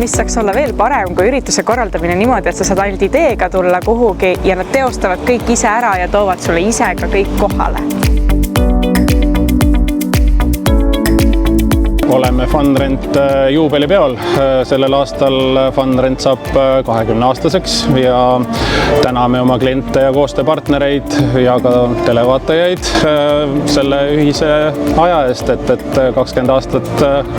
mis saaks olla veel parem kui ürituse korraldamine niimoodi, et sa saad ainult ideega tulla kuhugi ja nad teostavad kõik ise ära ja toovad sulle ise ka kõik kohale. Oleme Funrent juubelipeol. Sellel aastal Funrent saab 20-aastaseks ja täname oma kliente ja koostööpartnereid ja ka televaatajaid selle ühise aja eest, et 20 aastat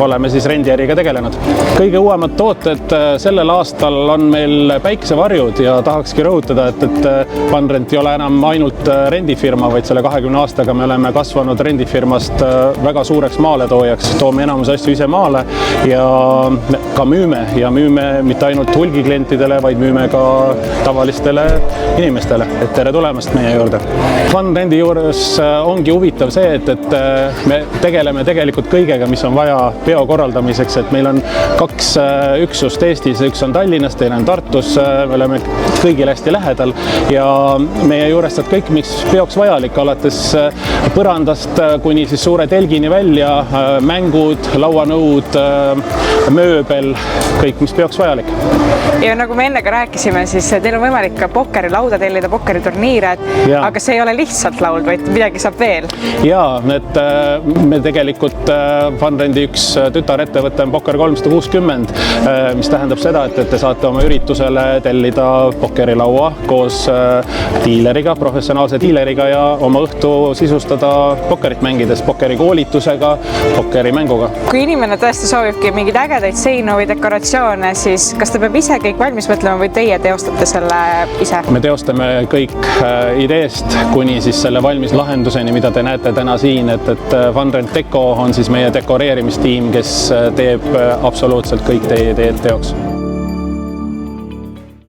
oleme siis rendiäriga tegelenud. Kõige uuemad tooted sellel aastal on meil päikesevarjud ja tahakski rõhutada, et Funrent ei ole enam ainult rendifirma, vaid selle 20 aastaga me oleme kasvanud rendifirmast väga suureks maaletoojaks. Toome enamus asju ise maale ja ka müüme mitte ainult hulgiklientidele, vaid müüme ka tavalistele inimestele. Et tere tulemast meie juurde. Funrendi juures ongi huvitav see, et me tegeleme tegelikult kõigega, mis on vaja peo korraldamiseks, et meil on 2 üksust Eestis, üks on Tallinnas, teine on Tartus, me oleme kõigil hästi lähedal ja meie juures saad kõik, mis peoks vajalik, alates põrandast kuni siis suure telgini välja, mängud, lauanõud, mööbel, kõik, mis peoks vajalik. Ja nagu me enne ka rääkisime, siis teil on võimalik ka pokkerilauda tellida, pokkeriturniire, aga see ei ole lihtsalt laud, vaid midagi saab veel. Jaa, et me tegelikult Funrendi üks tütarettevõte on Pokker 360, mis tähendab seda, et te saate oma üritusele tellida pokkerilaua koos diileriga, professionaalse diileriga ja oma õhtu sisustada pokkerit mängides, pokkerikoolitusega, pokkerimänguga. Kui inimene tõesti soovibki mingeid ägedaid seinu või dekoratsioone, siis kas ta peab ise kõik valmis mõtlema või teie teostate selle ise? Me teostame kõik ideest kuni siis selle valmis lahenduseni, mida te näete täna siin, et Funrent Deco on siis meie dekoreerimistiim, kes teeb absoluutselt kõik teie teoks.